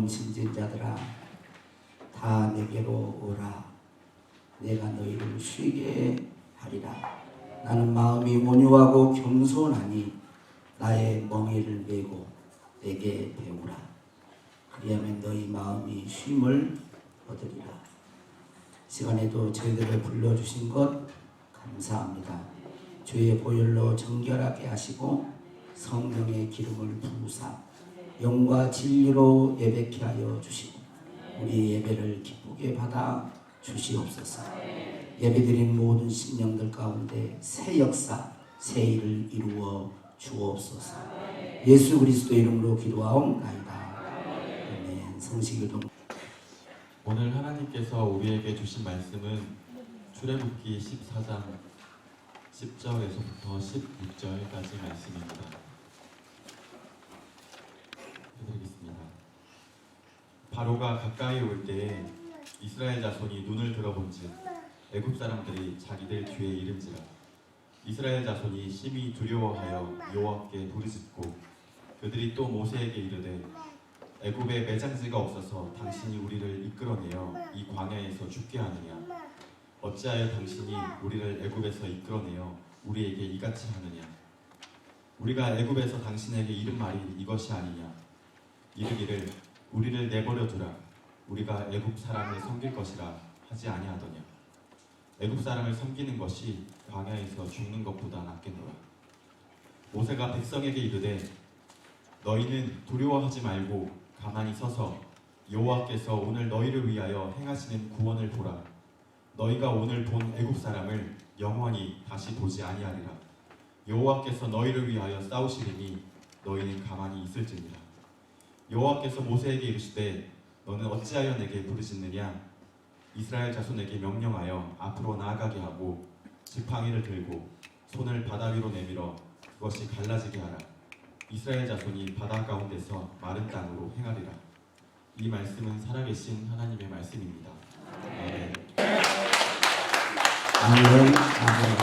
온 신진자들아 다 내게로 오라. 내가 너희를 쉬게 하리라. 나는 마음이 온유하고 겸손하니 나의 멍에를 메고 내게 배우라. 그리하면 너희 마음이 쉼을 얻으리라. 시간에도 저희들을 불러주신 것 감사합니다. 주의 보혈로 정결하게 하시고 성령의 기름을 부으사 영과 진리로 예배케 하여 주시고 우리 예배를 기쁘게 받아 주시옵소서. 예배드린 모든 심령들 가운데 새 역사, 새 일을 이루어 주옵소서. 예수 그리스도 이름으로 기도하옵나이다. 아멘. 성식일동. 오늘 하나님께서 우리에게 주신 말씀은 출애굽기 14장 10절에서부터 16절까지 말씀입니다. 해드리겠습니다. 바로가 가까이 올 때에 이스라엘 자손이 눈을 들어본즉 애굽 사람들이 자기들 뒤에 이른지라. 이스라엘 자손이 심히 두려워하여 여호와께 부르짖고 그들이 또 모세에게 이르되 애굽에 매장지가 없어서 당신이 우리를 이끌어내어 이 광야에서 죽게 하느냐? 어찌하여 당신이 우리를 애굽에서 이끌어내어 우리에게 이같이 하느냐? 우리가 애굽에서 당신에게 이른 말이 이것이 아니냐? 이르기를 우리를 내버려 두라. 우리가 애굽 사람을 섬길 것이라 하지 아니하더냐? 애굽 사람을 섬기는 것이 광야에서 죽는 것보다 낫겠노라. 모세가 백성에게 이르되 너희는 두려워하지 말고 가만히 서서 여호와께서 오늘 너희를 위하여 행하시는 구원을 보라. 너희가 오늘 본 애굽 사람을 영원히 다시 보지 아니하리라. 여호와께서 너희를 위하여 싸우시리니 너희는 가만히 있을지니라. 여호와께서 모세에게 이르시되 너는 어찌하여 내게 부르짖느냐? 이스라엘 자손에게 명령하여 앞으로 나아가게 하고 지팡이를 들고 손을 바다 위로 내밀어 그것이 갈라지게 하라. 이스라엘 자손이 바다 가운데서 마른 땅으로 행하리라. 이 말씀은 살아계신 하나님의 말씀입니다. 아멘. 아멘. 아멘.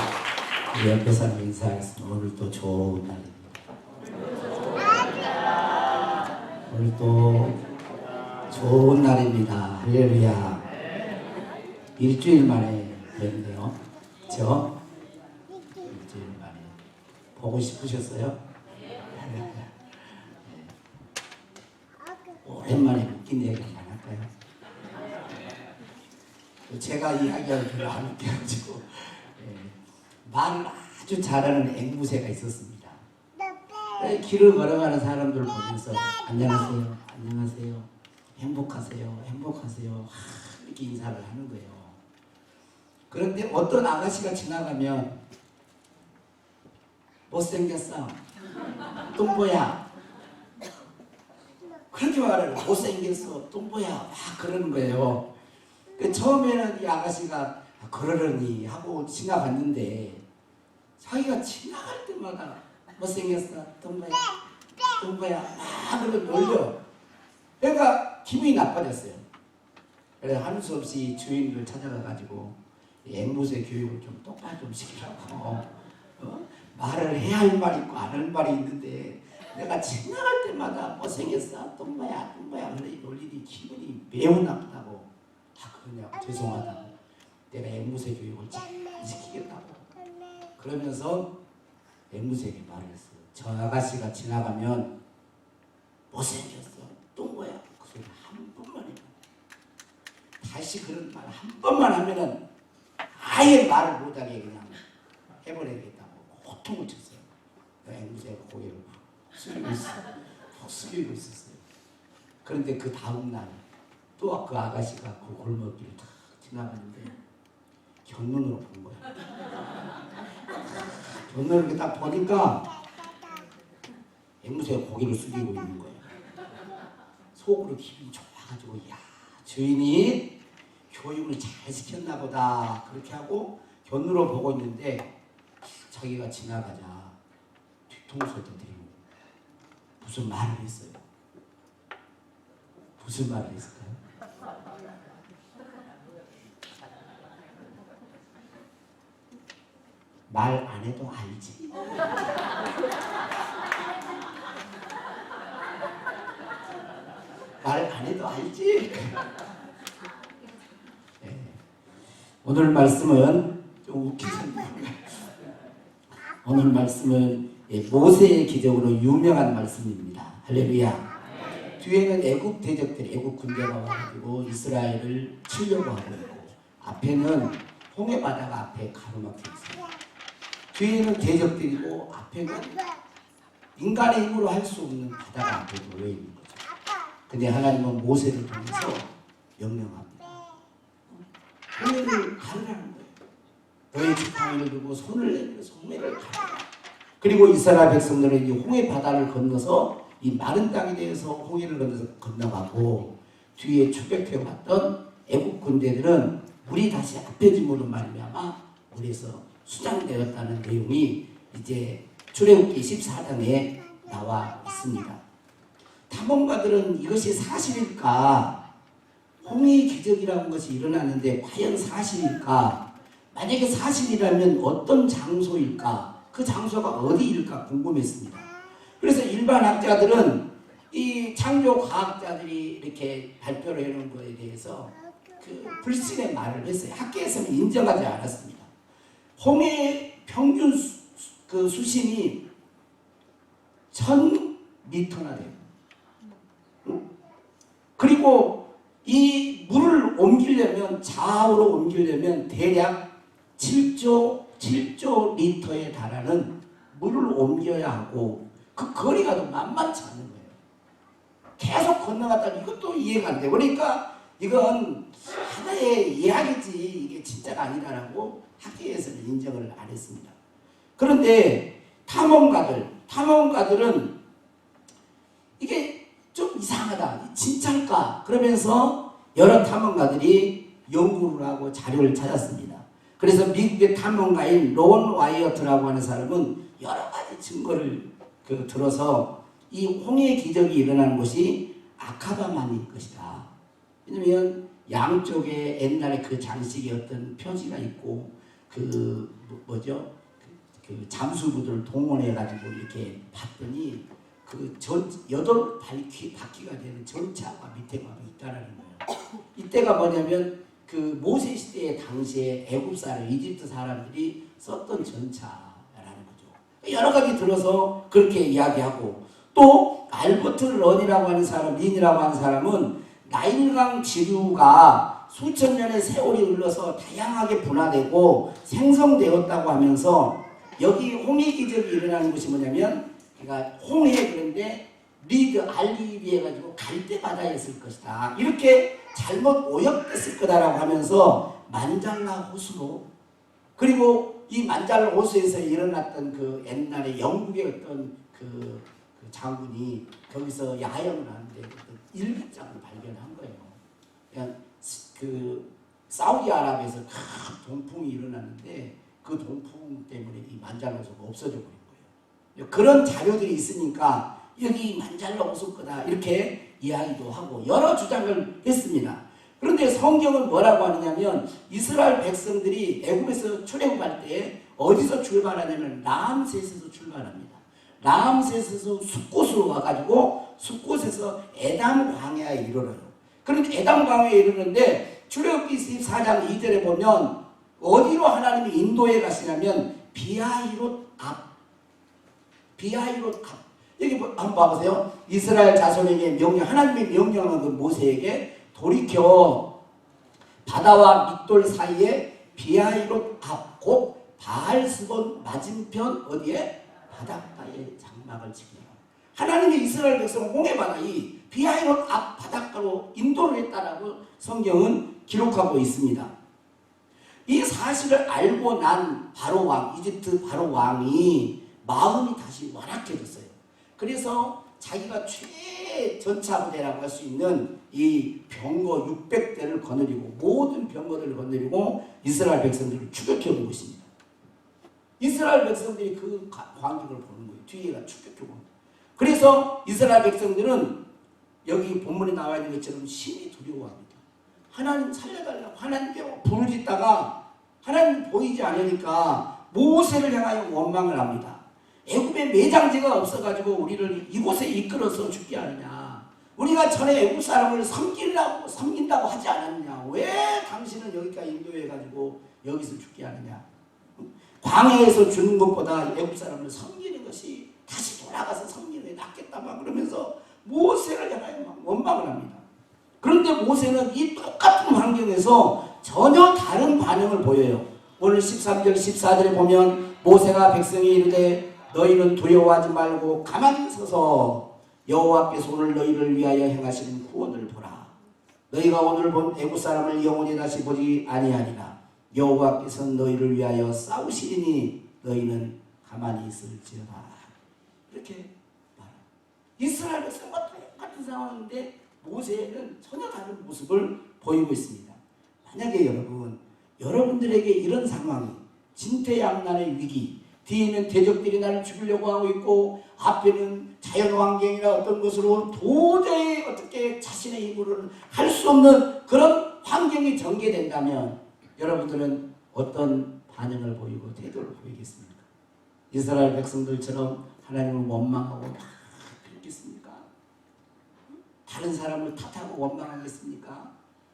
우리 옆에 사람 인사하겠습니다. 오늘 또 좋은 날입니다. 오늘 또 좋은 날입니다. 할렐루야. 일주일 만에 뵙네요. 그렇죠? 일주일 만에 보고 싶으셨어요? 오랜만에 웃긴 얘기 한번 할까요? 제가 이야기하는 별로 안 웃겨가지고 말을 아주 잘하는 앵무새가 있었습니다. 길을 걸어가는 사람들 보면서 안녕하세요, 안녕하세요, 행복하세요, 행복하세요 이렇게 인사를 하는 거예요. 그런데 어떤 아가씨가 지나가면 못생겼어, 똥보야, 그렇게 말해요. 못생겼어, 똥보야, 막 그러는 거예요. 처음에는 이 아가씨가 그러려니 하고 지나갔는데 자기가 지나갈 때마다 못생겼어, 똥보야, 똥보야 막 그러고 놀려. 그러니까 기분이 나빠졌어요. 그래서 하는 수 없이 주인을 찾아가가지고 앵무새 교육을 좀 똑바로 좀 시키라고. 말을 해야 할 말이 있고 안 할 말이 있는데 내가 지나갈 때마다 못생겼어, 똥마야, 똥마야 놀리니 기분이 매우 나쁘다고. 그러냐고, 죄송하다고. 내가 앵무새 교육을 잘 시키겠다고. 그러면서 앵무새에게 말을 했어요. 저 아가씨가 지나가면 못생겼어, 똥마야, 그 소리 한 번만 해봐. 다시 그런 말 한 번만 하면은 아예 말을 못하게 그냥 해버리겠다고 호통을 쳤어요. 앵무새가 고개를 숙이고 숙이고 있었어요. 그런데 그 다음 날 또 그 아가씨가 그 골목길을 탁 지나가는데 견눈으로 본 거야. 견눈으로 이렇게 딱 보니까 앵무새가 고개를 숙이고 있는 거야. 속으로 기분이 좋아가지고 야, 주인이 교육을 잘 시켰나 보다 그렇게 하고 견눈으로 보고 있는데 자기가 지나가자 뒤통수를 들이고 무슨 말을 했어요. 무슨 말을 했을까요? 말 안 해도 알지. 말 안 해도 알지. 네. 오늘 말씀은 좀 웃기잖아요. 오늘 말씀은 모세의 기적으로 유명한 말씀입니다. 할렐루야. 뒤에는 애국 대적들, 애국 군대가 와가지고 이스라엘을 치려고 하고 있고, 앞에는 홍해 바다가 앞에 가로막혀 있어요. 뒤에는 대적들이고, 앞에는 인간의 힘으로 할 수 없는 바다가 앞에 놓여 있는 거죠. 근데 하나님은 모세를 통해서 명령합니다. 홍해를 가르라는 거예요. 너의 지팡이를 들고 손을 내밀어서 홍해를 가르라. 그리고 이스라엘 백성들은 이 홍해 바다를 건너서 이 마른 땅에 대해서 홍해를 건너서 건너가고, 뒤에 추격해 왔던 애국 군대들은 물이 다시 앞혀짐으로 말미암아 물에서 수장되었다는 내용이 이제 출애굽기 14장에 나와 있습니다. 탐험가들은 이것이 사실일까? 홍해의 기적이라는 것이 일어났는데 과연 사실일까? 만약에 사실이라면 어떤 장소일까? 그 장소가 어디일까 궁금했습니다. 그래서 일반 학자들은 이 창조 과학자들이 이렇게 발표를 해놓은 것에 대해서 그 불신의 말을 했어요. 학계에서는 인정하지 않았습니다. 홍해의 평균 그 수심이 1000m나 돼요. 그리고 이 물을 옮기려면, 좌우로 옮기려면 대략 7조 리터에 달하는 물을 옮겨야 하고, 그 거리가 또 만만치 않은 거예요. 계속 건너갔다니 이것도 이해가 안 돼. 그러니까 이건 하나의 이야기지 이게 진짜가 아니라고 학계에서는 인정을 안 했습니다. 그런데 탐험가들은 이게 좀 이상하다, 진짜일까? 그러면서 여러 탐험가들이 연구를 하고 자료를 찾았습니다. 그래서 미국의 탐험가인 론 와이어트라고 하는 사람은 여러 가지 증거를 들어서 이 홍해의 기적이 일어나는 곳이 아카바만일 것이다. 왜냐면 양쪽에 옛날에 그 장식의 어떤 표지가 있고, 그 잠수부들을 동원해가지고 이렇게 봤더니 그 8바퀴가 되는 전차가 밑에 가고 있다라는 거예요. 이때가 뭐냐면 그 모세 시대의 당시에 애굽 사람, 이집트 사람들이 썼던 전차라는 거죠. 여러 가지 들어서 그렇게 이야기하고, 또 알버트 린이라고 하는 사람은 나일강 지류가 수천 년의 세월이 흘러서 다양하게 분화되고 생성되었다고 하면서, 여기 홍해 기적이 일어나는 것이 뭐냐면, 그러니까 홍해, 그런데 알리비 해가지고 갈대 바다였을 것이다, 이렇게 잘못 오역됐을 거다라고 하면서 만잘라 호수로, 그리고 이 만잘라 호수에서 일어났던 그 옛날에 영국의 어떤 그 장군이 거기서 야영을 하는데 일기장을 발견한 거예요. 그냥 그 사우디아라비아에서 큰 동풍이 일어났는데 그 동풍 때문에 이 만잘라 호수가 없어져 버린 거예요. 그런 자료들이 있으니까 여기 만잘라 호수 거다 이렇게 이야기도 하고 여러 주장을 했습니다. 그런데 성경은 뭐라고 하느냐면, 이스라엘 백성들이 애굽에서 출애굽할 때 어디서 출발하냐면 라암셋에서 출발합니다. 라암셋에서 숫곳으로 와가지고 숫곳에서 에담 광야에 이르러요. 그런데 에담 광야에 이르는데 출애굽기 14장 2절에 보면 어디로 하나님이 인도해 가시냐면 비하히롯 앞. 여기 한번 봐보세요. 이스라엘 자손에게 하나님이 명령한 그 모세에게 돌이켜 바다와 밑돌 사이에 비하히롯 앞, 곧 바알스본 맞은편 어디에? 바닷가에 장막을 지키라. 하나님이 이스라엘 백성을 홍해바다 이 비하히롯 앞 바닷가로 인도를 했다라고 성경은 기록하고 있습니다. 이 사실을 알고 난 바로 왕, 이집트 바로 왕이 마음이 다시 완악해졌어요. 그래서 자기가 최전차부대라고 할 수 있는 이 병거 600대를 거느리고, 모든 병거들을 거느리고 이스라엘 백성들을 추격해 온 것입니다. 이스라엘 백성들이 그 광경을 보는 거예요. 뒤에가 추격해 온 거예요. 그래서 이스라엘 백성들은 여기 본문에 나와 있는 것처럼 심히 두려워합니다. 하나님 살려달라고 하나님께 부르짖다가 하나님 보이지 않으니까 모세를 향하여 원망을 합니다. 애굽에 매장지가 없어가지고 우리를 이곳에 이끌어서 죽게 하느냐. 우리가 전에 애국 사람을 섬긴다고 하지 않았느냐? 왜 당신은 여기까지 인도해가지고 여기서 죽게 하느냐? 광야에서 주는 것보다 애국 사람을 섬기는 것이 다시 돌아가서 섬기는 게 낫겠다 막 그러면서 모세를 향하여 막 원망을 합니다. 그런데 모세는 이 똑같은 환경에서 전혀 다른 반응을 보여요. 오늘 13절 14절에 보면 모세가 백성이 이르되 너희는 두려워하지 말고 가만히 서서 여호와께서 오늘 너희를 위하여 행하시는 구원을 보라. 너희가 오늘 본 애국 사람을 영원히 다시 보지 아니하리라. 여호와께서는 너희를 위하여 싸우시리니 너희는 가만히 있을지어다. 이렇게 말합니다. 이스라엘 백성과 똑같은 상황인데 모세는 전혀 다른 모습을 보이고 있습니다. 만약에 여러분들에게 이런 상황이 진퇴양난의 위기, 뒤에는 대적들이 나를 죽이려고 하고 있고 앞에는 자연환경이나 어떤 것으로 도저히 어떻게 자신의 힘으로는 할 수 없는 그런 환경이 전개된다면 여러분들은 어떤 반응을 보이고 태도를 보이겠습니까? 이스라엘 백성들처럼 하나님을 원망하고 막 그러겠습니까? 다른 사람을 탓하고 원망하겠습니까?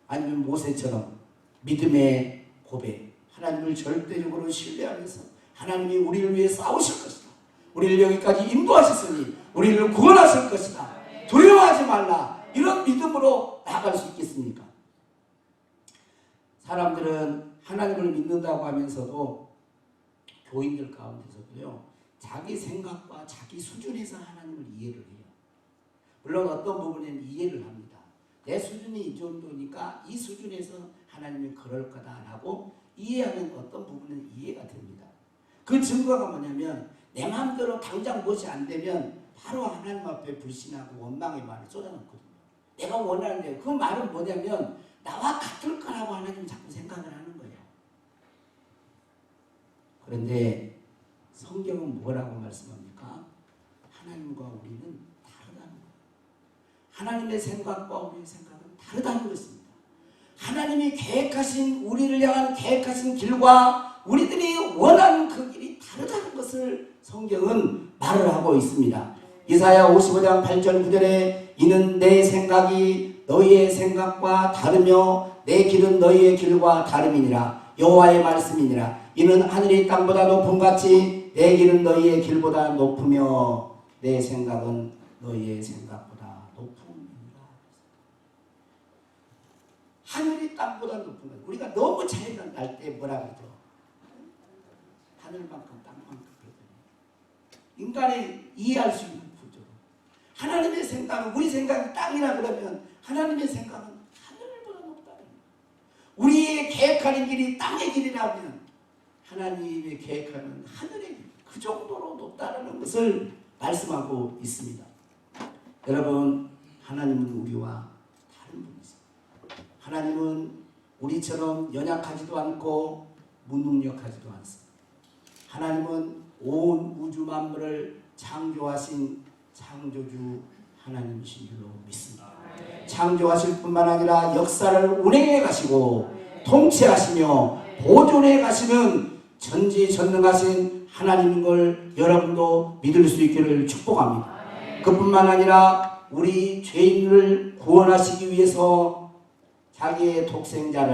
아니면 모세처럼 믿음의 고백, 하나님을 절대적으로 신뢰하면서 하나님이 우리를 위해 싸우실 것이다. 우리를 여기까지 인도하셨으니 우리를 구원하실 것이다. 두려워하지 말라. 이런 믿음으로 나아갈 수 있겠습니까? 사람들은 하나님을 믿는다고 하면서도 교인들 가운데서도요. 자기 생각과 자기 수준에서 하나님을 이해를 해요. 물론 어떤 부분에는 이해를 합니다. 내 수준이 이 정도니까 이 수준에서 하나님이 그럴 거다라고 이해하는 어떤 부분은 이해가 됩니다. 그 증거가 뭐냐면 내 마음대로 당장 무엇이 안 되면 바로 하나님 앞에 불신하고 원망의 말을 쏟아놓거든요. 내가 원하는데 그 말은 뭐냐면 나와 같을 거라고 하나님 자꾸 생각을 하는 거예요. 그런데 성경은 뭐라고 말씀합니까? 하나님과 우리는 다르다는 거예요. 하나님의 생각과 우리의 생각은 다르다는 것입니다. 하나님이 계획하신 우리를 향한 계획하신 길과 우리들이 원하는 그 길이 다르다는 것을 성경은 말을 하고 있습니다. 이사야 55장 8절 9절에 이는 내 생각이 너희의 생각과 다르며 내 길은 너희의 길과 다름이니라. 여호와의 말씀이니라. 이는 하늘이 땅보다 높음 같이 내 길은 너희의 길보다 높으며 내 생각은 너희의 생각보다 높음이니라. 하늘이 땅보다 높은 것. 우리가 너무 차이가 날 때 뭐라 그러죠? 하늘만큼 땅만큼 그러더니 인간이 이해할 수 있는 구조로 하나님의 생각은 우리 생각이 땅이라 그러면 하나님의 생각은 하늘보다 높다는 거예요. 우리의 계획하는 길이 땅의 길이라면 하나님의 계획하는 하늘의 길, 그 정도로 높다는 것을 말씀하고 있습니다. 여러분, 하나님은 우리와 다른 분이십니다. 하나님은 우리처럼 연약하지도 않고 무능력하지도 않습니다. 하나님은 온 우주 만물을 창조하신 창조주 하나님이신 줄로 믿습니다. 창조하실 뿐만 아니라 역사를 운행해 가시고 통치하시며 보존해 가시는 전지전능하신 하나님인 걸 여러분도 믿을 수 있기를 축복합니다. 그뿐만 아니라 우리 죄인을 구원하시기 위해서 자기의 독생자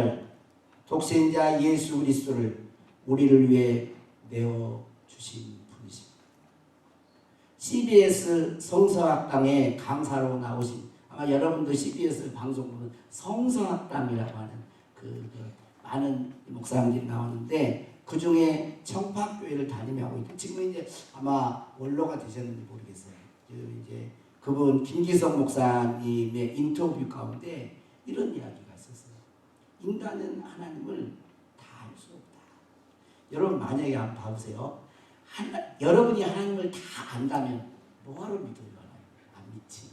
예수 그리스도를 우리를 위해 내어주신 분이십니다. CBS 성서학당에 강사로 나오신, 아마 여러분도 CBS 방송 보면 성서학당이라고 하는 많은 목사님들이 나오는데 그 중에 청파교회를 담임하고 있고 지금 이제 아마 원로가 되셨는지 모르겠어요. 이제 그분 김기성 목사님의 인터뷰 가운데 이런 이야기가 있었어요. 인간은 하나님을 다 알 수 없다. 여러분 만약에 한번 봐보세요. 여러분이 하나님을 다 안다면 뭐하러 믿어요? 안 믿지.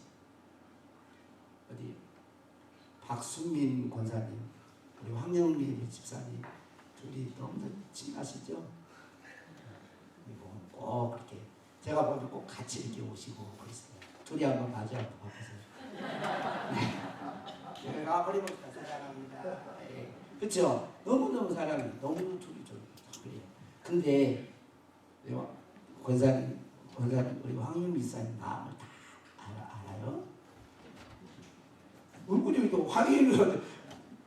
어디 박순민 권사님 그리고 황영민 집사님 둘이 너무 친하시죠? 그리고 꼭 그렇게 제가 보면 꼭 같이 이렇게 오시고 그랬어요. 둘이 한번 마주 한번 봐보세요. 제가 버리면 사랑합니다. 그렇죠? 너무너무 사랑해요. 너무너무 둘이 좀 그래요. 근데 권사님 그리고 황윤미 사님 마음을 다 알아요. 얼굴이 또 화기를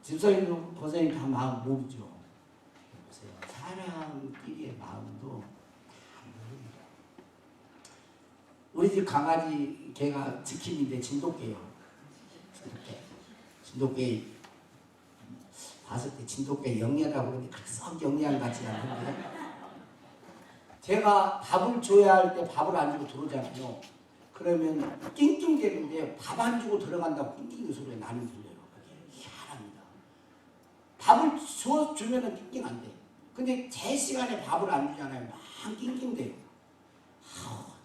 집사님도 고생이 다 마음 모르죠. 보세요. 사람끼리의 마음도 다 모릅니다. 우리 집 강아지 개가 지킴인데 진돗개요. 진돗개 봤을 때 진돗개 영리하다고 그러는데 그렇게 썩 영리한 것 같지 않은데 제가 밥을 줘야 할 때 밥을 안 주고 들어오잖아요. 그러면 낑낑대는데 밥 안 주고 들어간다고 낑낑이 소리가 나는 들려요. 희한합니다. 밥을 주면은 낑낑 안 돼. 근데 제 시간에 밥을 안 주잖아요. 막 낑낑대요.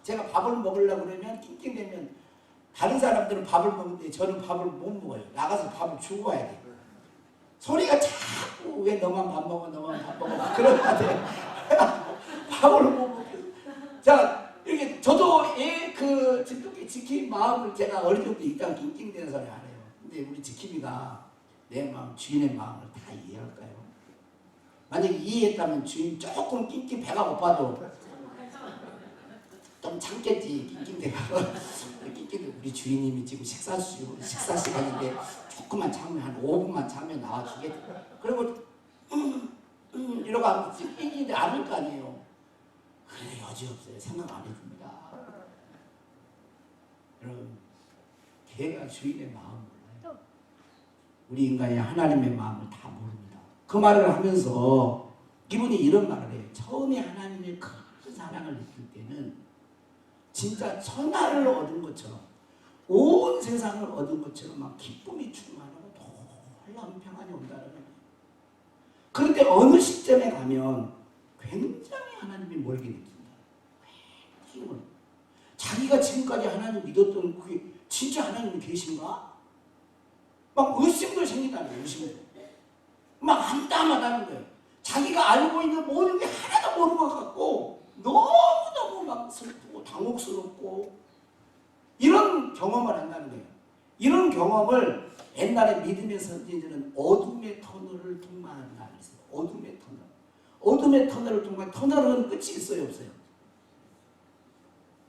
제가 밥을 먹으려고 그러면 낑낑대면 다른 사람들은 밥을 먹는데 저는 밥을 못 먹어요. 나가서 밥을 주고 와야 돼. 소리가 자꾸 왜 너만 밥 먹어 너만 밥 먹어 그런 것 같아. 밥을 못 먹겠어. 자 이렇게 저도 그 진돗개 지킴 마음을 제가 어릴 때부터 일단 낑낑대는 소리 안 해요. 근데 우리 지킴이가 내 마음 주인의 마음을 다 이해할까요? 만약에 이해했다면 주인 조금 낑낑 배가 고파도 좀 참겠지. 낑낑대가 낑낑대 우리 주인님이 지금 식사 시간인데 조금만 참으면 한 5분만 참으면 나와주겠다. 그리고 이러고 하면 낑낑대 않을 거 아니에요. 그래 여지없어요. 생각 안 해줍니다. 여러분 개가 주인의 마음을 몰라요. 우리 인간이 하나님의 마음을 다 모릅니다. 그 말을 하면서 이분이 이런 말을 해요. 처음에 하나님의 큰 사랑을 느낄 때는 진짜 천하를 얻은 것처럼 온 세상을 얻은 것처럼 막 기쁨이 충만하고 놀라운 평안이 온다는 거예요. 그런데 어느 시점에 가면 굉장히 하나님이 멀게 느낀다. 굉장히 자기가 지금까지 하나님 믿었던 그게 진짜 하나님이 계신가? 막 의심도 생긴다는 거예요. 의심도. 막 한땀하다는 거예요. 자기가 알고 있는 모든 게 하나도 모르는 것 같고 너무너무 막 슬프고 당혹스럽고 이런 경험을 한다는 거예요. 이런 경험을 옛날에 믿음의 선지자는 어둠의 터널을 통과한다 그랬어요. 어둠의 터널. 어둠의 터널을 통과한 터널은 끝이 있어요 없어요?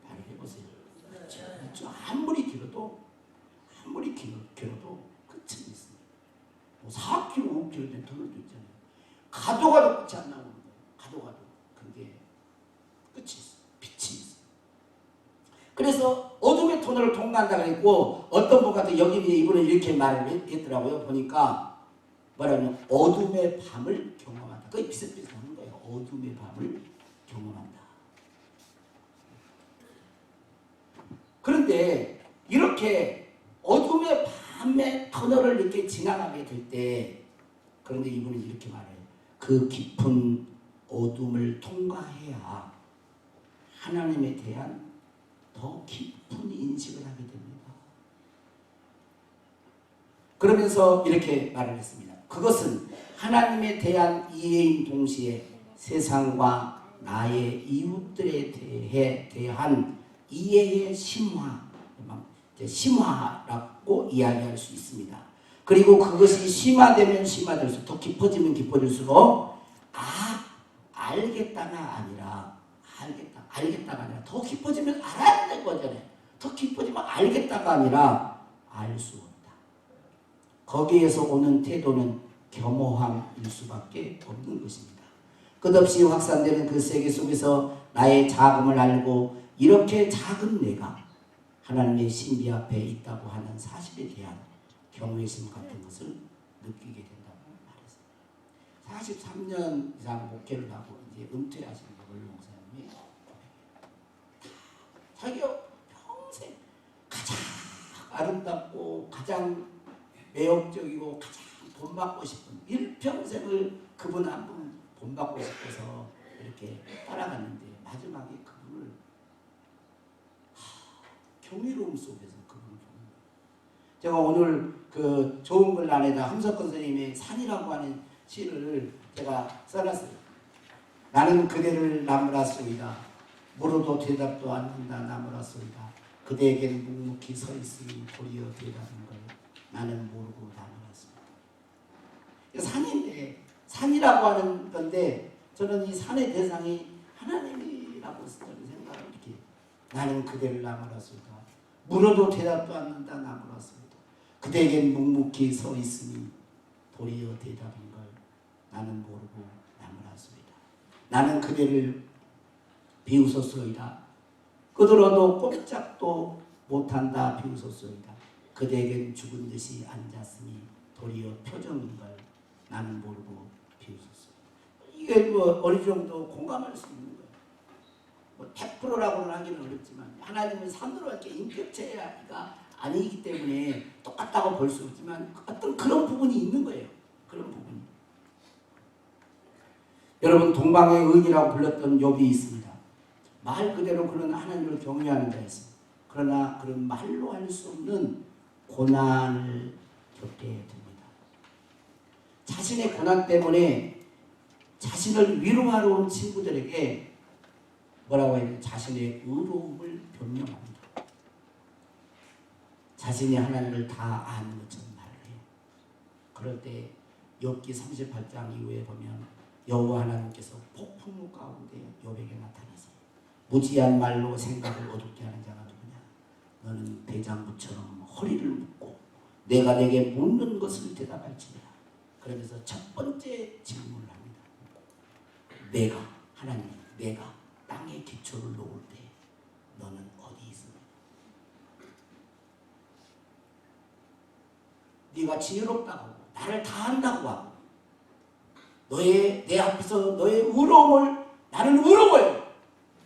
말 해보세요. 그렇죠. 아무리 길어도 끝은 있습니다. 뭐 4km, 5km 된 터널도 있잖아요. 가도 끝이 안 나오는 거예요. 가도 그게 끝이 있어요. 빛이 있어요. 그래서 어둠의 터널을 통과한다 그랬고 어떤 분 같은 여기 이분은 이렇게 말을 했더라고요. 보니까 뭐라면 어둠의 밤을 경험한다. 그게 비슷비슷한 거예요. 어둠의 밤을 경험한다. 그런데 이렇게 어둠의 밤의 터널을 이렇게 지나가게 될 때 그런데 이분은 이렇게 말해요. 그 깊은 어둠을 통과해야 하나님에 대한 더 깊은 인식을 하게 됩니다. 그러면서 이렇게 말을 했습니다. 그것은 하나님에 대한 이해인 동시에 세상과 나의 이웃들에 대한 이해의 심화라고 이야기할 수 있습니다. 그리고 그것이 심화되면 심화될수록 더 깊어지면 깊어질수록 알겠다가 아니라 더 깊어지면 알아야 되는 거잖아요. 더 깊어지면 알겠다가 아니라 알 수 없다. 거기에서 오는 태도는 겸허함일 수밖에 없는 것입니다. 끝없이 확산되는 그 세계 속에서 나의 작음을 알고 이렇게 작은 내가 하나님의 신비 앞에 있다고 하는 사실에 대한 경외심 같은 것을 느끼게 된다고 말했습니다. 43년 이상 목회를 하고 이제 은퇴하신 원로 목사님이 자기가 평생 가장 아름답고 가장 매혹적이고 가장 본받고 싶은 일평생을 그분 한 분 본받고 싶어서 이렇게 따라갔는데 마지막에 그분을 경이로움 속에서 그분을 보는 거예요. 제가 오늘 그 좋은 글 안에다 함석권 선생님의 산이라고 하는 시를 제가 써놨어요. 나는 그대를 나무라소이다. 물어도 대답도 않는다 나무라소이다. 그대에겐 묵묵히 서 있으니 도리어 대답인 걸 나는 모르고 나무라소이다. 산인데 산이라고 하는 건데 저는 이 산의 대상이 하나님이라고 저는 생각을 이렇게 나는 그대를 나무라소이다. 물어도 대답도 않는다 나무라소이다. 그대에겐 묵묵히 서 있으니 도리어 대답인 걸 나는 모르고 나무라소이다. 나는 그대를 비웃었소이다. 그들어도 꼼짝도 못한다 비웃었소이다. 그대에겐 죽은 듯이 앉았으니 도리어 표정인 걸 나는 모르고 비웃었소이다. 이게 뭐 어느 정도 공감할 수 있는 거예요. 뭐 100%라고는 하기는 어렵지만 하나님은 산으로밖에 인격체가 아니기 때문에 똑같다고 볼 수 없지만 어떤 그런 부분이 있는 거예요. 그런 부분이. 여러분 동방의 의인이라고 불렀던 욥이 있습니다. 말 그대로 그는 하나님을 경외하는 자였습니다. 그러나 그런 말로 할 수 없는 고난을 겪게 됩니다. 자신의 고난 때문에 자신을 위로하러 온 친구들에게 뭐라고 해야 되나 자신의 의로움을 변명합니다. 자신이 하나님을 다 아는 것처럼 말을 해요. 그럴 때 욥기 38장 이후에 보면 여호와 하나님께서 폭풍우 가운데 욥에게 나타나서 무지한 말로 생각을 어둡게 하는 자가 누구냐? 너는 대장부처럼 허리를 묶고 내가 내게 묻는 것을 대답할지니라. 그러면서 첫 번째 질문을 합니다. 내가 하나님 내가 땅에 기초를 놓을 때 너는 어디 있습니까? 네가 지혜롭다고 하고 나를 다 안다고 하고 내 앞에서 너의 의로움을 나는 의로워요.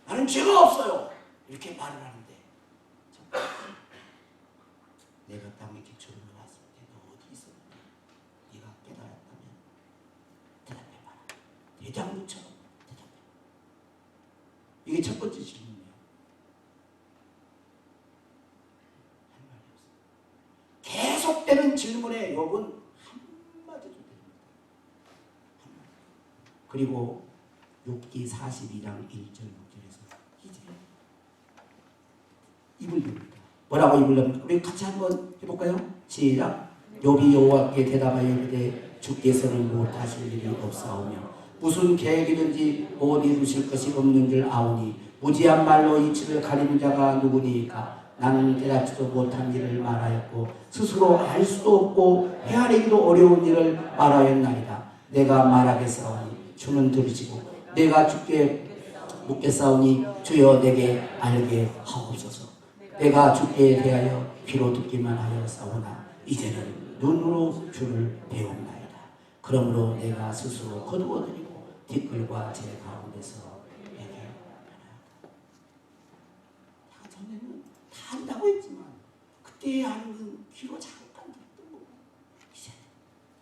나는 죄가 없어요. 이렇게 말을 하는데 내가 땅에 기초를 놓았을 때 너 어디 있었느냐? 네가 깨달았다면 대답해봐라. 대장부처럼 대답해봐. 이게 첫 번째 질문이에요. 할 말이 없어요. 계속되는 질문에 욥은 한마디도 됩니다. 그리고 욥기 42장 1절 6절에서 이제 입을 엽니다. 뭐라고 입을 엽니까? 우리 같이 한번 해볼까요? 시작. 욥이 여호와께 대답하여 이르되 주께서는 못하실 일이 없사오며 무슨 계획이든지 못 이루실 것이 없는 줄 아오니 무지한 말로 이치를 가리는 자가 누구니까? 나는 깨닫지도 못한 일을 말하였고 스스로 알 수도 없고 헤아리기도 어려운 일을 말하였나이다. 내가 말하겠사오니 주는 들으시고 내가 주께 묻겠사오니 주여 내게 알게 하옵소서. 내가 주께 대하여 귀로 듣기만 하였사오나 이제는 눈으로 주를 배웁나이다. 그러므로 내가 스스로 거두어드리고 뒷글과 제 가운데서 얘기하나이다. 전에는 다 한다고 했지만 그때의 아는 건 귀로 잠깐 듣던 거고 이제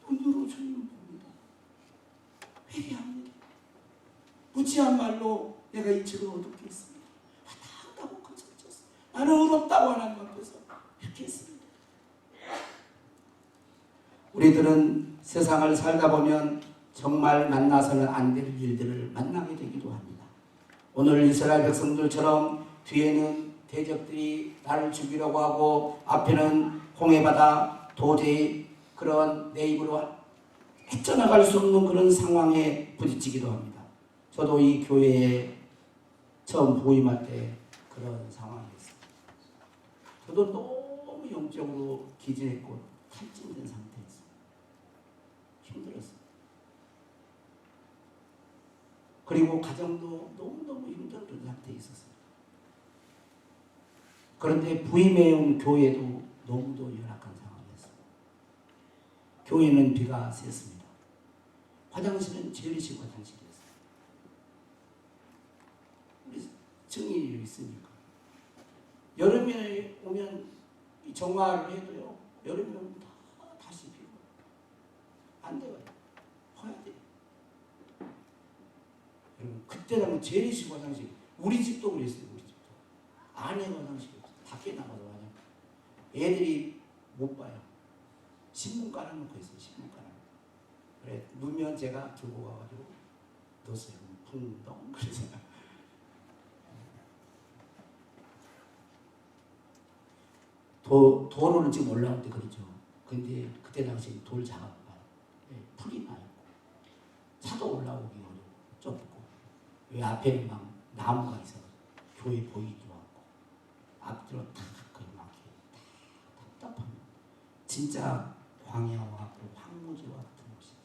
눈으로 주님을 봅니다. 회개합니다. 무지한 말로 내가 이치를 어둡게 했습니다. 다 한다고 거쳤어. 나는 의롭다고 하나님 앞에서 이렇게 했습니다. 우리들은 세상을 살다 보면 정말 만나서는 안 될 일들을 만나게 되기도 합니다. 오늘 이스라엘 백성들처럼 뒤에는 대적들이 나를 죽이려고 하고 앞에는 홍해바다 도저히 그런 내 입으로 헤쳐나갈 수 없는 그런 상황에 부딪히기도 합니다. 저도 이 교회에 처음 부임할 때 그런 상황이었어요. 저도 너무 영적으로 기진했고 탈진된 상태였어요. 힘들었어요. 그리고 가정도 너무너무 힘든 상태에 있었어요. 그런데 부임해온 교회도 너무도 열악한 상황이었어요. 교회는 비가 샜습니다. 화장실은 재래식 화장실이었어요. 우리 증인이 있으니까. 여름에 오면 정화를 해도요. 여름에 오면 다시 비고 안 돼요. 퍼야 돼요. 여러분 그때는 재래식 화장실 우리 집도 그랬어요. 우리 집도 안에 화장실 밖에 나가서 화장실 애들이 못 봐요. 신문 깔아놓고 있어요. 신문 깔아놓고. 그래 누면 제가 들고 가가지고 넣었어요. 풍덩 그래서 도로는 지금 올라올 때 그렇죠. 근데 그때 당시 돌 작업가 풀이 나 있고 차도 올라오기 어렵고 좁고 왜 앞에는 막 나무가 있어서 교회 보이기도 하고 앞뒤로 다 그렇게 답답합니다. 진짜 광야와 황무지와 같은 곳이에요.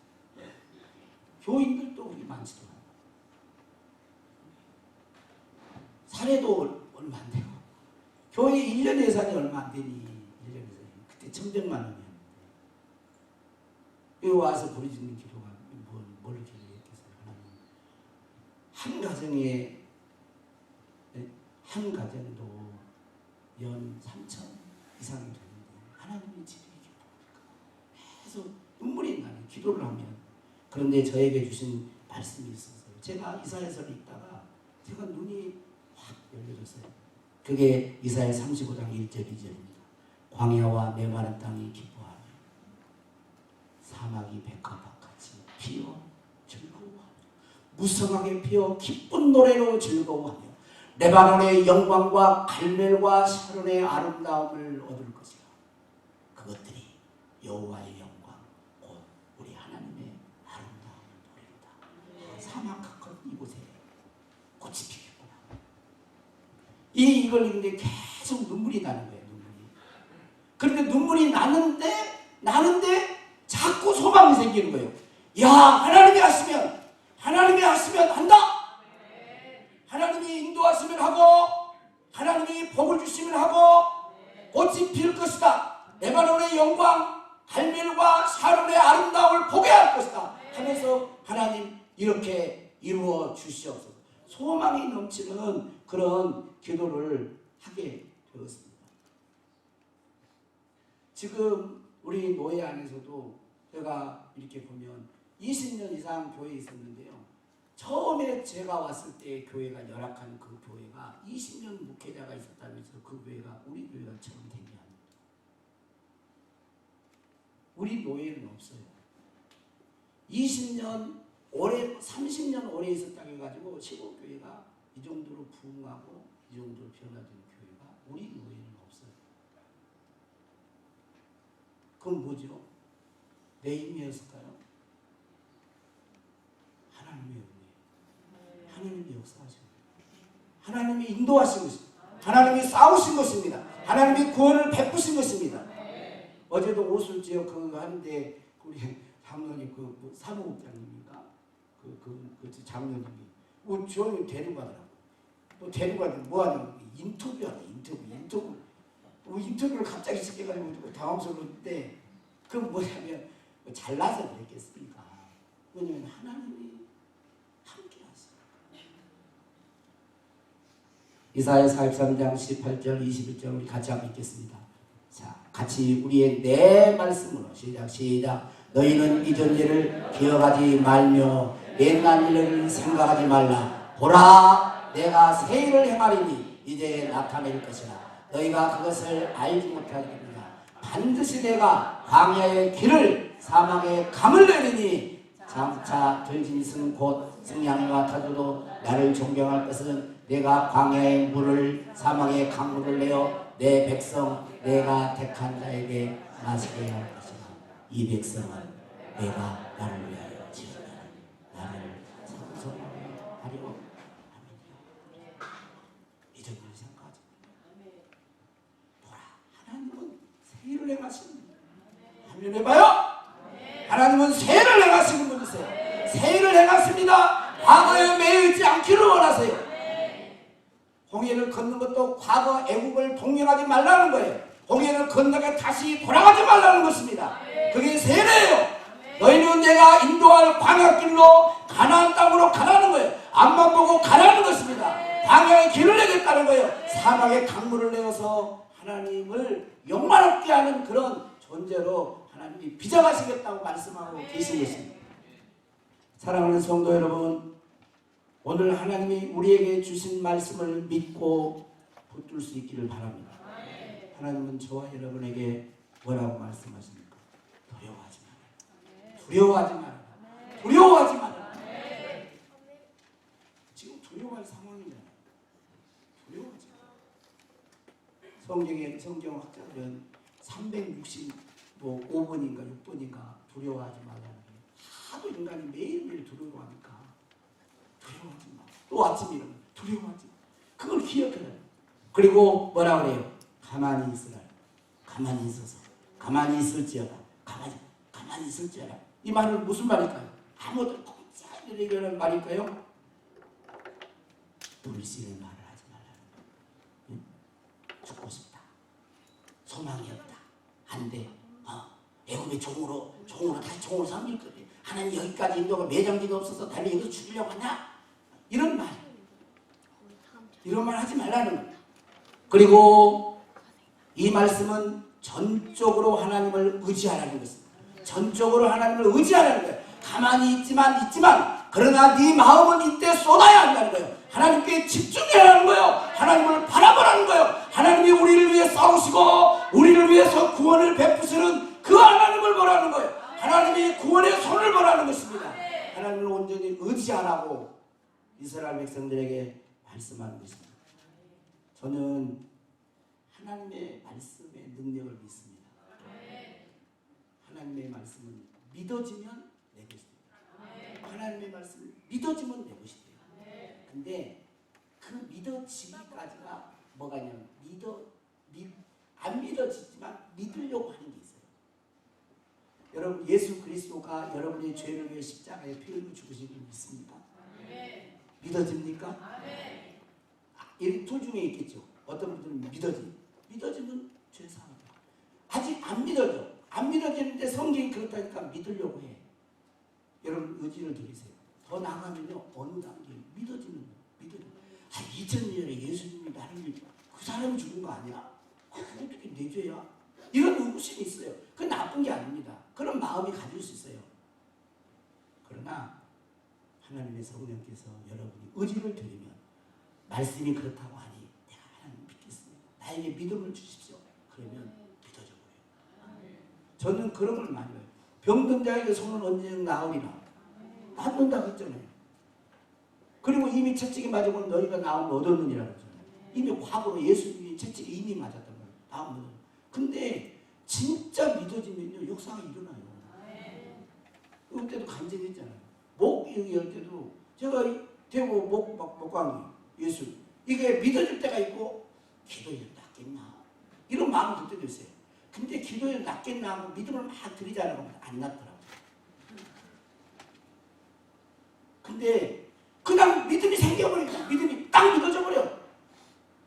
교인들도 우리 많지도 않아요. 사례도 얼마 안 되고 교회 1년 예산이 얼마 안 되니 1년 예산이 그때 1,100만 원이었는데 여기 와서 부르짖는 기도가 뭘 기도했겠어요. 한 가정에 한 가정도 연 3천 이상이 되는데 하나님의 집에 기도하니까 계속 눈물이 나요. 기도를 하면. 그런데 저에게 주신 말씀이 있었어요. 제가 이사야서를 읽다가 제가 눈이 확 열려졌어요. 그게 이사야 35장 1절 2절입니다. 광야와 메마른 땅이 기뻐하며 사막이 백합밭같이 피어 즐거워하며 무성하게 피어 기쁜 노래로 즐거워하며 레바논의 영광과 갈멜과 샤론의 아름다움을 얻을 것이라. 그것들이 여호와의 영광 곧 우리 하나님의 아름다움을 노리로다. 사막 가까운 이곳에 꽃이 피겠구나. 이걸 읽는데 계속 눈물이 나는 거예요. 눈물이. 그런데 눈물이 나는데 자꾸 소망이 생기는 거예요. 야, 하나님이 하시면 한다. 하나님이 인도하시면 하고 하나님이 복을 주시면 하고 꽃이 필 것이다. 레바논의 영광 갈멜과 샤론의 아름다움을 보게 할 것이다 하면서 하나님 이렇게 이루어 주시옵소서. 소망이 넘치는 그런 기도를 하게 되었습니다. 지금 우리 노예 안에서도 제가 이렇게 보면 20년 이상 교회에 있었는데요. 처음에 제가 왔을 때 교회가 열악한 그 교회가 20년 목회자가 있었다면서 그 교회가 우리 교회가 처음 된 게 아닙니다. 우리 노예는 없어요. 20년 오래 30년 오래 있었다고 해가지고 시골교회가 이 정도로 부흥하고 이 정도로 변화된 교회가 우리 노예는 없어요. 그건 뭐죠? 내 힘이었을까요? 하나님의 은혜, 하나님의 역사하신 거예요. 하나님이 인도하신 것입니다. 하나님이 싸우신 것입니다. 하나님이 구원을 베푸신 것입니다. 어제도 옷을 지어 그거 하는데 우리 장로님 그 사무국장님인가 그 장로님이 저를 데리고 가더라고. 또 데리고 가는데 뭐 하냐고 인터뷰하네. 인터뷰를 갑자기 시켜가지고 당황스러운데 그건 뭐냐면 잘나서 그랬겠습니까? 왜냐면 하나님이 함께 하세요. 이사야 43장 18절 21절 우리 같이 한번 읽겠습니다. 자, 같이 우리의 내 말씀으로 시작. 너희는 이전 일을 기억하지 말며 옛날 일을 생각하지 말라. 보라, 내가 새 일을 행하리니 이제 나타낼 것이라. 너희가 그것을 알지 못하리라. 반드시 내가 광야의 길을 사막에 강을 내리니 장차 들짐승 곧 승양과 타조도 나를 존경할 것은 내가 광야의 물을 사막의 강물을 내어 내 백성 내가 택한 자에게 마시게 할 것이다. 이 백성은 내가 나를 위하여 지은 나를 찬송하려 합니다. 이전 일을 생각하지 보라, 하나님은 새 일을 행하십니다. 한번 해봐요. 하나님은 새 일을 행하시는 분이세요. 새 일을 행하십니다. 과거에 매여 있지 않기를 원하세요. 홍해를 걷는 것도 과거 애국을 동경하지 말라는 거예요. 홍해를 건너게 다시 돌아가지 말라는 것입니다. 그게 세례예요. 너희는 내가 인도할 광야길로 가나안 땅으로 가라는 거예요. 앞만 보고 가라는 것입니다. 광야의 길을 내겠다는 거예요. 사막에 강물을 내어서 하나님을 영광롭게 하는 그런 존재로 하나님이 빚어가시겠다고 말씀하고 계신 것입니다. 사랑하는 성도 여러분, 오늘 하나님이 우리에게 주신 말씀을 믿고 붙들 수 있기를 바랍니다. 하나님은 저와 여러분에게 뭐라고 말씀하십니까? 두려워하지 마라. 두려워하지 마라. 두려워하지 마라. 지금 두려워할 상황이잖아요. 두려워하지 마라. 성경 학자들은 365번인가 6번인가 두려워하지 말라는 게 하도 인간이 매일매일 두려워하니까 두려워하지 마. 또 아침에 일어나 두려워하지 마. 그걸 기억해라. 그리고 뭐라 그래요? 가만히 있으라. 가만히 있어서 가만히 있을지어다. 가만히 있을지어다. 이 말은 무슨 말일까요? 아무도 꼼짝이를 이러는 말일까요? 불신의 말을 하지 말라는 거예요. 응? 죽고 싶다. 소망이 없다. 안 돼. 애굽의 종으로 다시 종으로 삼길 거야. 하나님 여기까지 인도가 매장지도 없어서 달리 여기서 죽이려고 하냐? 이런 말. 이런 말 하지 말라는 거예요. 그리고 이 말씀은 전적으로 하나님을 의지하라는 것입니다. 전적으로 하나님을 의지하라는 거예요. 가만히 있지만 그러나 네 마음은 이때 쏟아야 한다는 거예요. 하나님께 집중해야 하는 거예요. 하나님을 바라보라는 거예요. 하나님이 우리를 위해 싸우시고 우리를 위해서 구원을 베푸시는 그 하나님을 보라는 거예요. 하나님이 구원의 손을 보라는 것입니다. 하나님을 온전히 의지하라고 이스라엘 백성들에게 말씀하는 것입니다. 저는 하나님의 말씀의 능력을 믿습니다. 하나님의 말씀은 믿어지면 내 것이 됩니다. 하나님의 말씀을 믿어지면 내 것이 돼요. 근데 그 믿어지기까지가 뭐가 있냐면 안 믿어지지만 믿으려고 하는 게 있어요. 여러분 예수 그리스도가 여러분의 죄를 위해 십자가에 피 흘려 죽으신 줄 믿습니까? 믿어집니까? 이 둘 중에 있겠죠. 어떤 분들은 믿어지면 죄 사합니다. 아직 안 믿어져. 안 믿어지는데 성경이 그렇다니까 믿으려고 해. 여러분 의지를 드리세요. 더 나아가면요 어느 단계 믿어지는 거예요. 2000년에 예수님이 나를 그 사람이 죽은 거 아니야? 그게 어떻게 내 죄야? 이런 의구심이 있어요. 그건 나쁜 게 아닙니다. 그런 마음이 가질 수 있어요. 그러나 하나님의 성령께서 여러분이 의지를 드리면 말씀이 그렇다고 하니 내가 하나님 믿겠습니다. 나에게 믿음을 주십시오. 그러면 믿어져 버려요. 저는 그런 걸 많이 해요. 병든 자에게 손을 얹으면 나으리라. 낫는다고 했잖아요. 그리고 이미 채찍이 맞으면 너희가 나음을 얻었느니라고 했잖아요. 이미 과거로 예수님이 채찍이 이미 맞았단 말이에요. 나음을. 근데 진짜 믿어지면요 역사가 일어나요. 그때도 간증했잖아요. 목 얘기할 때도 제가 대구 목광이 예수 이게 믿어질 때가 있고 기도에 낫겠나 이런 마음이 들 때도 있어요. 근데 기도에 낫겠나 하고 믿음을 막 드리자라고 하면 안 낫더라고요. 근데 그냥 믿음이 생겨버리니까 믿음이 딱 믿어져 버려.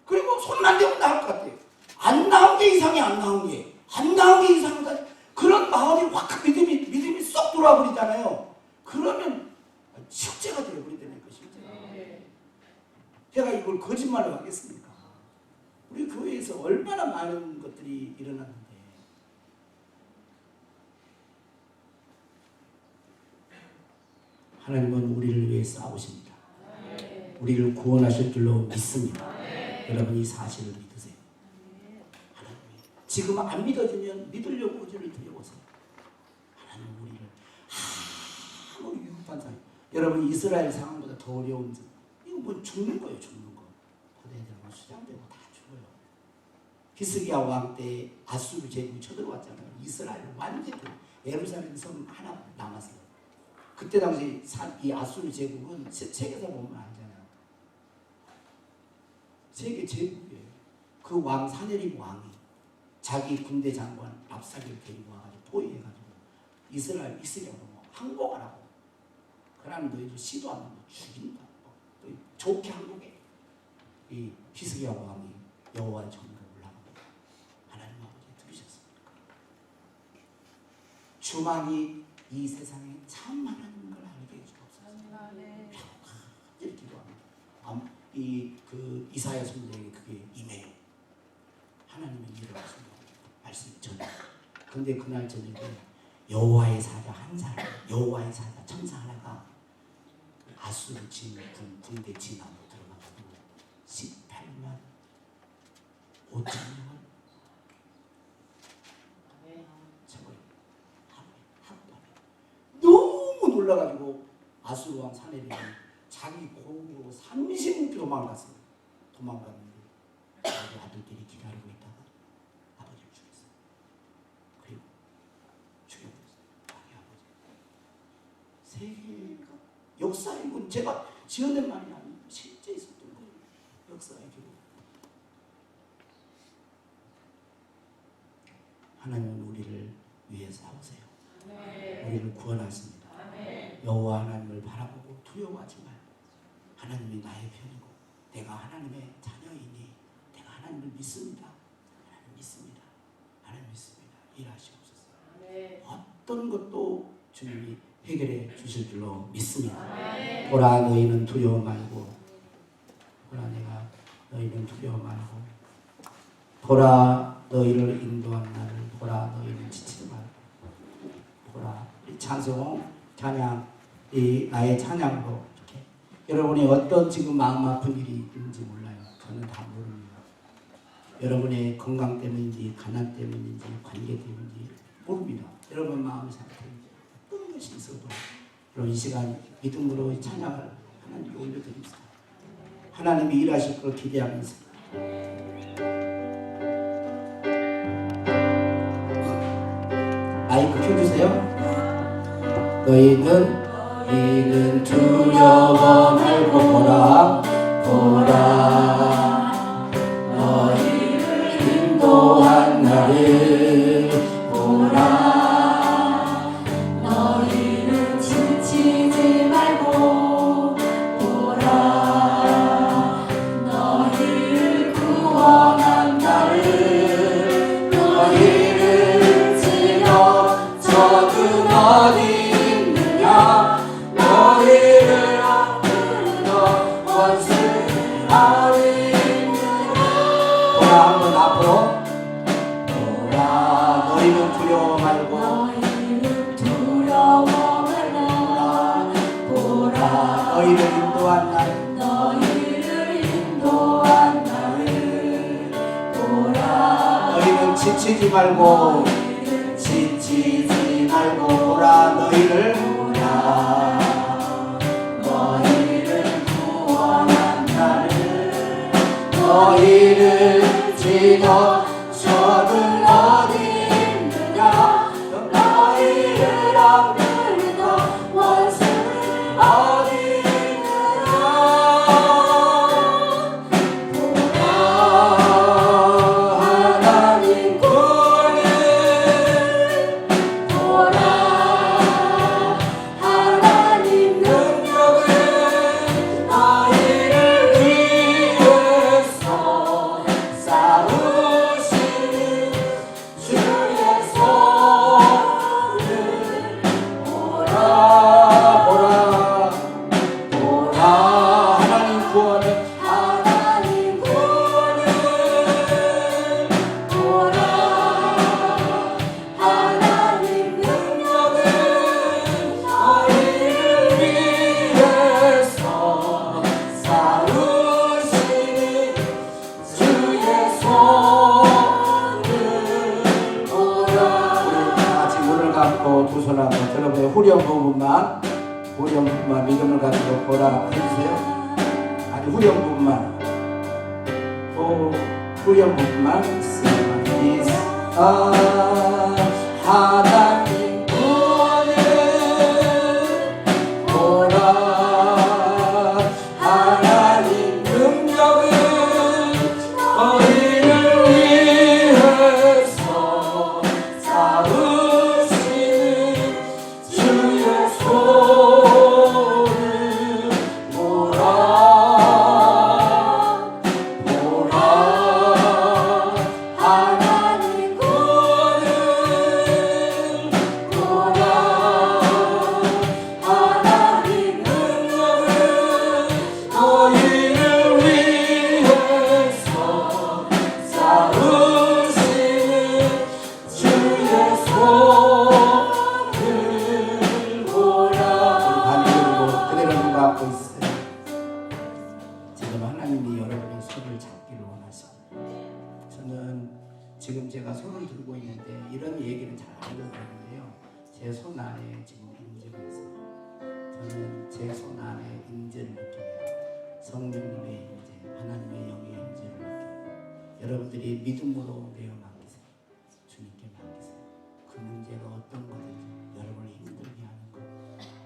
그리고 손만 대면 나을 것 같아요. 안 나온 게 이상해. 안 나온 게 이상하다. 그런 마음이 확 믿음이 쏙 들어와 버리잖아요. 그러면 실제가 되어버린다니까. 실제가. 제가 이걸 거짓말을 하겠습니까? 우리 교회에서 얼마나 많은 것들이 일어났는데 하나님은 우리를 위해 싸우십니다. 우리를 구원하실 줄로 믿습니다. 여러분 이 사실을 믿으세요. 하나님이 지금 안 믿어지면 믿으려고 의지를 드려보세요. 하나님 우리를 아무 위급한 상황. 여러분 이스라엘 상황보다 더 어려운 이거 뭐 죽는 거예요. 죽는 거. 고대들은 수장되고 다 죽어요. 히스기야 왕 때 아수르 제국이 쳐들어왔잖아요. 이스라엘 완전히 예루살렘 성 하나 남았어요. 그때 당시 이 아수르 제국은 세계에서 보면 알잖아요. 세계 제국이에요. 그 왕 사네립 왕이 자기 군대 장관 압살을 데리고 와가지고 포위해가지고 이스라엘 보고 항복하라고. 그러면 너희들 시도 안 하고 죽인다. 또 좋게 항복해. 이 히스기야 왕이 여호와의 전으로 올라갑니다. 하나님 아버지 들으셨습니까? 주만이 이 세상에 참 하나님인 걸 알게 해주옵소서. 이렇게 기도합니다. 그 이사야 선생이 그게 임해요. 하나님의 일을 하신다고 말씀이 전해. 근데 그날 저녁에 여호와의 사자 한 사람, 여호와의 사자 천사 하나가 아수르 군대 진압으로 들어가지고 18만 5천 명을 쳐버려요. 너무 놀라가지고 아수르 왕 사네립이 자기 고국으로 30년 도망갔어요. 도망갔는데 자기 아들들이 기다리고 있다가 아버지를 죽였어요. 그리고 죽여버렸어요. 자기 아버지. 세계가 역사이고 제가 지어낸 말이 아니고 실제 있었던 거예요. 역사의 기록. 하나님은 우리를 우리를 구원하십니다. 여호와 하나님을 바라보고 두려워하지 말고 하나님이 나의 편이고 내가 하나님의 자녀이니 내가 하나님을 믿습니다. 하나님 믿습니다. 하나님 믿습니다. 일하시옵소서. 어떤 것도 주님이 해결해 주실 줄로 믿습니다. 보라 너희는 두려워 말고 보라 내가 너희는 두려워 말고 보라 너희를 인도한 나를 보라 너희는 지치지 말고 보라 이 찬송 찬양 이 나의 찬양으로 이렇게 여러분이 어떤 지금 마음 아픈 일이 있는지 몰라요. 저는 다 모릅니다. 여러분의 건강 때문인지 가난 때문인지 관계 때문인지 모릅니다. 여러분 마음 상태 어떤 것이 있어도 여러분 이 시간 믿음으로 이 찬양을 하나님께 올려드립니다. 하나님이 일하실 걸 기대하면서 마이크 켜주세요. 너희는 두려워 말고 보라 보라 너희를 인도한 나를 보라 너희는 지치지 말고 보라 너희를 구원한 나를 너희를 지어 적은 어디 있느냐 너희를 앞으로 원수 어디 있느냐 보라 한번 앞으로 보라 너희는 두려워 말고 너희는 두려워 말라 보라 너희를 인도한 나를 너희를 인도한 나를 보라 너희는 지치지 말고 지치지 말고 보라 너희를 너희를 구원한 나를 너희를 지도 적은 어디 있느냐 너희를 앞으로 원수 어디 보라 하나님 구원을 보라 하나님 능력을 너희를 위해서 싸우시는 주의 손을 보라 보라 보라 하나님 구원을 하나님 구원을 보라 하나님 능력을 너희를 위해서 싸우시는 주의 손을 보라 우리 같이 눈을 감고 두 손 한번 여러분의 후렴 부분만 믿음을 가지고 보라 해주세요. 아니 후렴 부분만 후렴 부분만 하나님 구원을 보라 하나님 능력을 너희를 위해서 싸우시는 주의 손을 보라 보라 하나님 구원을 보라 하나님 능력을 너희를 위해서 싸우시는 주의 손을 보라 반대로 그대로 눈 감고 있어요. 지금 하나님이 여러분의 손을 잡기를 원하십니다. 저는 지금 제가 손을 들고 있는데 이런 얘기는 잘 안 들었는데요. 제 손 안에 지금 인재가 있어요. 저는 제 손 안에 인재를 느껴요. 성령님의 인재, 하나님의 영의 인재를 느껴요. 여러분들이 믿음으로 내어 맡기세요. 주님께 맡기세요. 그 문제가 어떤 거든지 여러분을 힘들게 하는 것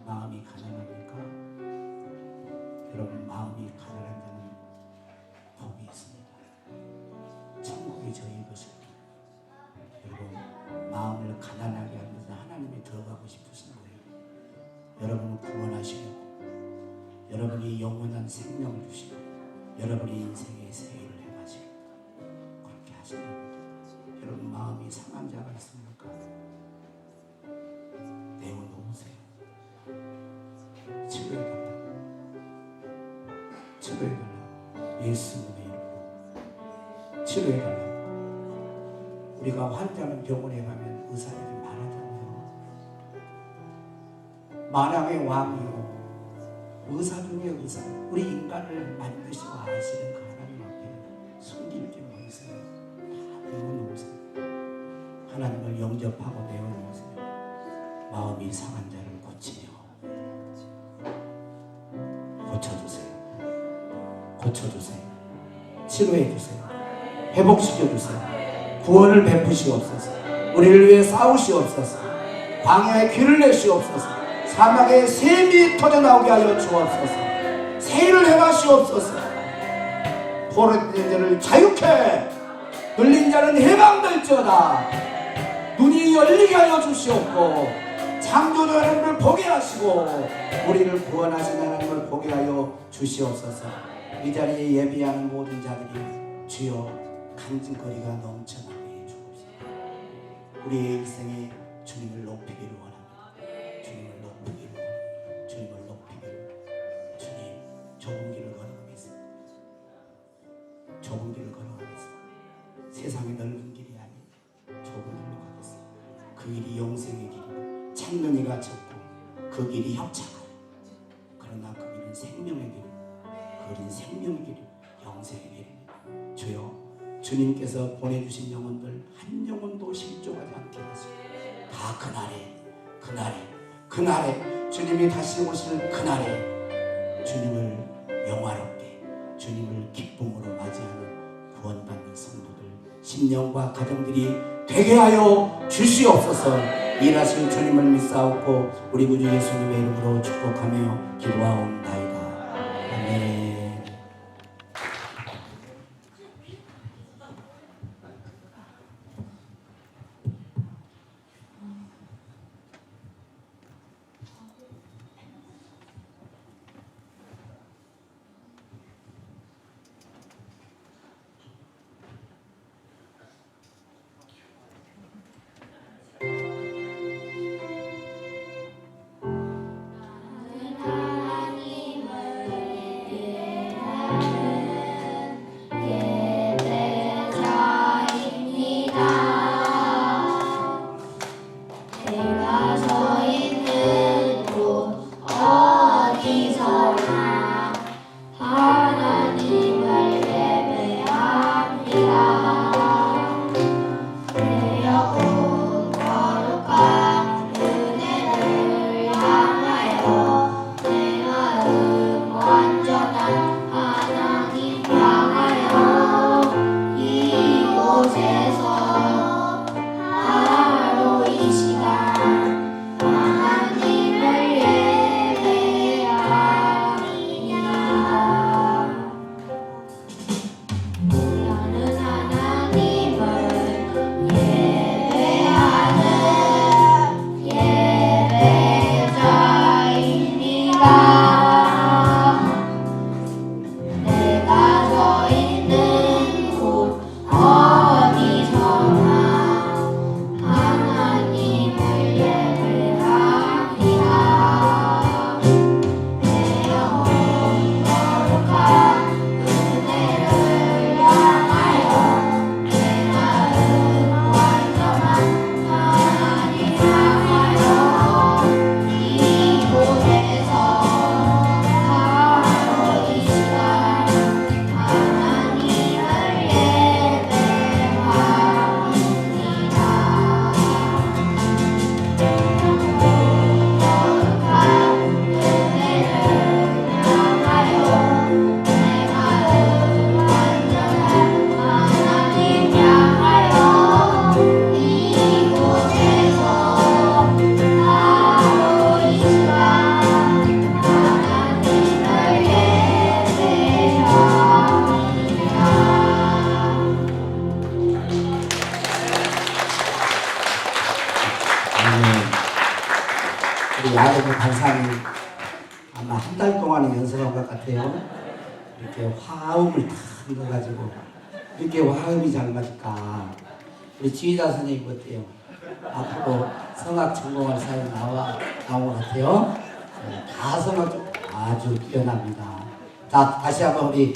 마음이 가난합니까? 여러분 마음이 가난한 자는 복이 있습니다. 천국이 저희 것입니다. 여러분 마음을 가난하게 하면서 하나님이 들어가고 싶으신 거예요. 여러분을 구원하시려고, 여러분이 영원한 생명을 주시고, 여러분의 인생의 세계를 행하시고, 그렇게 하시는 여러분 마음이 상한 자가 있습니까? 내어놓으세요. 치료해달라고, 치료해달라고, 예수님의 이름으로 치료해달라고. 우리가 환자는 병원에 가면 의사에게 말하잖아요. 만왕의 왕이요, 의사 중에 의사, 우리 인간을 만드시고 아시는 그 하나님 앞에 숨길 게 뭐 있어요? 다 내어놓으세요. 하나님을 영접하고 내어놓으세요. 마음이 상한 자를 고치며 고쳐주세요. 고쳐주세요. 치료해주세요. 회복시켜주세요. 구원을 베푸시옵소서. 우리를 위해 싸우시옵소서. 광야에 귀를 내시옵소서. 사막에 샘이 터져나오게 하여 주옵소서. 세일을 행하시옵소서. 포로된 자를 자유케, 눌린 자는 해방될지어다. 눈이 열리게 하여 주시옵고, 창조주 하나님을 보게 하시고, 우리를 구원하신 하나님을 보게 하여 주시옵소서. 이 자리에 예비하는 모든 자들이 주여 간증거리가 넘쳐나게 해 주옵소서. 우리의 일생에 주님을 높이기를 원합니다. 주님을 높이기를 원합니다. 주님을 높이기를. 주님, 좁은 길을 걸어가겠습니다. 좁은 길을 걸어가겠습니다. 세상이 넓은 길이 아닌 좁은 길로 가겠습니다. 그 길이 영생의 길이고 창문이가 좁고 그 길이 협착하고, 그러나 그 길은 생명의 길이고, 그 길은 생명의 길이고 영생의 길입니다. 주여, 주님께서 보내주신 영혼들 한 영혼도 실종하지 않게 하시고, 다 그날에 주님이 다시 오실 그날에 주님을 영화롭게, 주님을 기쁨으로 맞이하는 구원받는 성도들, 심령과 가정들이 되게 하여 주시옵소서. 일하실 주님을 믿사옵고 우리 구주 예수님의 이름으로 축복하며 기도하옵나이다. 아멘. 하나님 우리 야외부 간사님 아마 한 달 동안은 연습한 것 같아요. 이렇게 화음을 탁 넣어가지고 이렇게 화음이 잘 맞을까. 우리 지휘자 선생님 어때요? 앞으로 성악 전공할 사람이 나온 것 같아요. 네, 다 성악 아주 뛰어납니다. 자, 다시 한번 우리